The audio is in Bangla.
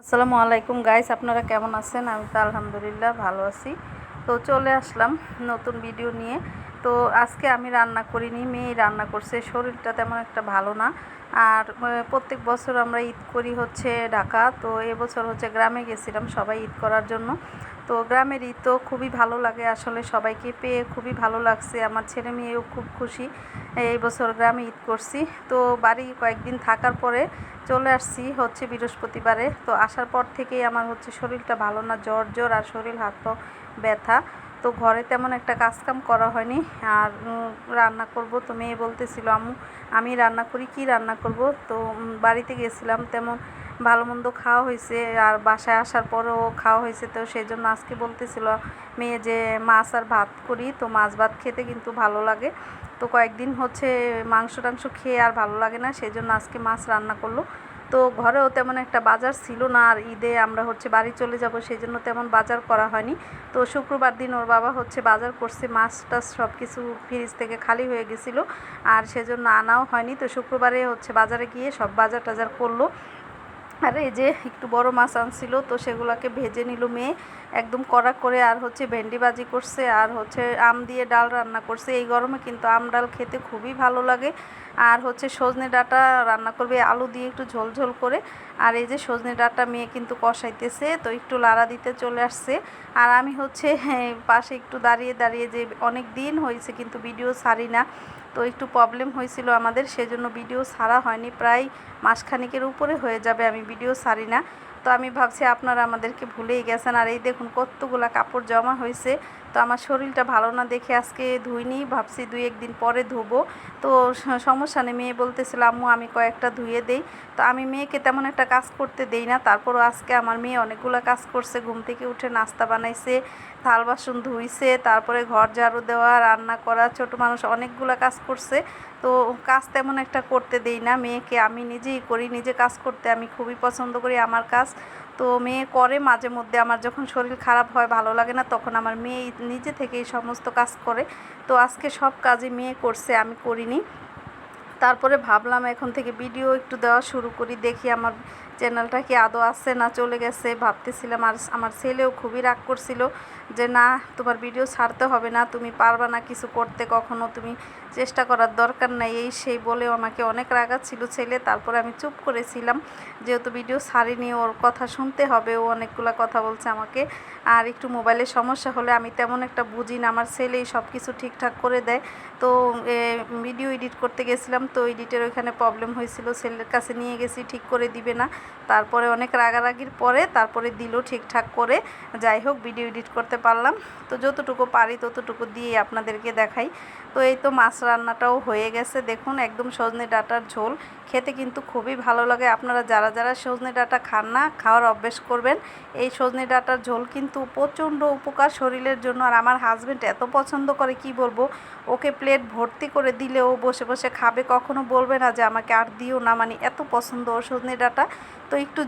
আসসালামু আলাইকুম গাইস, আপনারা কেমন আছেন? আমি তো আলহামদুলিল্লাহ ভালো আছি। তো চলে আসলাম নতুন ভিডিও নিয়ে। তো আজকে আমি রান্না করিনি, মেয়ে রান্না করছে। শরীরটা তেমন একটা ভালো না। আর প্রত্যেক বছর আমরা ঈদ করি হচ্ছে ঢাকা। তো এবছর হচ্ছে গ্রামে গেছিলাম সবাই ঈদ করার জন্য। তো গ্রামের ঈদ তো খুবই ভালো লাগে, আসলে সবাইকে পেয়ে খুবই ভালো লাগছে। আমার ছেলে মেয়েও খুব খুশি। এই বছর গ্রামে ঈদ করছি। তো বাড়ি কয়েকদিন থাকার পরে চলে আসছি হচ্ছে বৃহস্পতিবারে। তো আসার পর থেকেই আমার হচ্ছে শরীরটা ভালো না, জ্বর জ্বর আর শরীর হাত পা ব্যথা। তো ঘরে তেমন একটা কাজকাম করা হয়নি। আর রান্না করব, তো মেয়ে বলতেছিল আম্মু আমি রান্না করি, কি রান্না করব। তো বাড়িতে গেছিলাম, তেমন ভালো মন্দ খাওয়া হয়েছে, আর বাসায় আসার পরেও খাওয়া হয়েছে। তো সেই জন্য আজকে বলতেছিল মেয়ে যে মাছ আর ভাত করি। তো মাছ ভাত খেতে কিন্তু ভালো লাগে। তো কয়েকদিন হচ্ছে মাংস টাংস খেয়ে আর ভালো লাগে না, সেই জন্য আজকে মাছ রান্না করলো। তো ঘরেও তেমন একটা বাজার ছিল না, আর ঈদে আমরা হচ্ছে বাড়ি চলে যাব, সেই জন্য তেমন বাজার করা হয়নি। তো শুক্রবার দিন ওর বাবা হচ্ছে বাজার করছে, মাছ টাছ সব কিছু ফ্রিজ থেকে খালি হয়ে গেছিলো, আর সেজন্য আনাও হয়নি। তো শুক্রবারে হচ্ছে বাজারে গিয়ে সব বাজার টাজার করলো। আর এই যে একটু বড় মাছ আনছিল, তো সেগুলোকে ভেজে নিল মেয়ে একদম কড়া করে। আর হচ্ছে ভেন্ডি ভাজি করছে, আর হচ্ছে আম দিয়ে ডাল রান্না করছে। এই গরমে কিন্তু আম ডাল খেতে খুবই ভালো লাগে। আর হচ্ছে সজনে ডাঁটা রান্না করবে আলু দিয়ে একটু ঝোল ঝোল করে। আর এই যে সজনে ডাঁটা মেয়ে কিন্তু কষাইতেছে, তো একটু লাড়া দিতে চলে আসছে। আর আমি হচ্ছে পাশে একটু দাঁড়িয়ে দাঁড়িয়ে, যে অনেক দিন হয়েছে কিন্তু ভিডিও ছাড়ি না। তো একটু প্রবলেম হয়েছিল আমাদের, সেজন্য ভিডিও ছাড়া হয়নি, প্রায় মাসখানেকের উপরে হয়ে যাবে আমি ভিডিও ছাড়ি না। তো আমি ভাবছি আপনারা আমাদেরকে ভুলেই গেছেন। আর এই দেখুন কতগুলা কাপড় জমা হয়েছে। তো আমার শরীরটা ভালো না দেখে আজকে ধুইনি, ভাবছি 2-1 দিন পরে ধুবো। তো সমস্যা নেই, মেয়ে বলতেছিল আম্মু আমি কয়েকটা ধুয়ে দেই। তো আমি মেয়েকে তেমন একটা কাজ করতে দেই না, তারপরও আজকে আমার মেয়ে অনেকগুলো কাজ করছে। ঘুম থেকে উঠে নাস্তা বানাইছে, থাল বাসন ধুইছে, তারপরে ঘর ঝাড়ু দেওয়া, রান্না করা, ছোট মানুষ অনেকগুলো কাজ করছে। তো কাজ তেমন একটা করতে দেই না মেয়েকে, আমি নিজেই করি। নিজে কাজ করতে আমি খুবই পছন্দ করি আমার কাজ। তো মেয়ে করে মাঝে মধ্যে, আমার যখন শরীর খারাপ হয় ভালো লাগে না, তখন আমার মেয়ে নিজে থেকেই সমস্ত কাজ করে। তো আজকে সব কাজই মেয়ে করছে, আমি করিনি। তারপরে ভাবলাম এখন থেকে ভিডিও একটু দেওয়া শুরু করি, দেখি আমার চ্যানেলটা কি আদৌ আছে না চলে গেছে ভাবতেছিলাম। আর আমার ছেলেও খুবই রাগ করছিল যে না তোমার ভিডিও ছাড়তে হবে না, তুমি পারবা না কিছু করতে, কখনো তুমি চেষ্টা করার দরকার নাই, এই সেই বলেও আমাকে অনেক রাগাচ্ছিল ছেলে। তারপরে আমি চুপ করেছিলাম, যেহেতু ভিডিও ছাড়িনি, ওর কথা শুনতে হবে, ও অনেকগুলো কথা বলছে আমাকে। আর একটু মোবাইলের সমস্যা হলে আমি তেমন একটা বুঝি না, আমার ছেলেই সব কিছু ঠিকঠাক করে দেয়। তো ভিডিও এডিট করতে গেছিলাম, তো এডিটের ওইখানে প্রবলেম হয়েছিল, ছেলের কাছে নিয়ে গেছি, ঠিক করে দিবে না। তারপরে অনেক রাগারাগির পরে তারপরে দিল ঠিকঠাক করে। যাই হোক ভিডিও এডিট করতে পারলাম। তো যতটুকু পারি ততটুকু দিয়ে আপনাদেরকে দেখাই। তো এই তো মাছ রান্নাটাও হয়ে গেছে, দেখুন একদম সজনে ডাঁটার ঝোল, খেতে কিন্তু খুবই ভালো লাগে। আপনারা যারা যারা সজনে ডাঁটা খান না, খাওয়ার অভ্যেস করবেন। এই সজনে ডাঁটার ঝোল কিন্তু প্রচণ্ড উপকার শরীরের জন্য। আর আমার হাজব্যান্ড এত পছন্দ করে কি বলবো, ওকে প্লেট ভর্তি করে দিলে ও বসে বসে খাবে, কখনো বলবে না যে আমাকে আর দিও না, মানে এত পছন্দ ওর সজনে ডাঁটা। তো একটু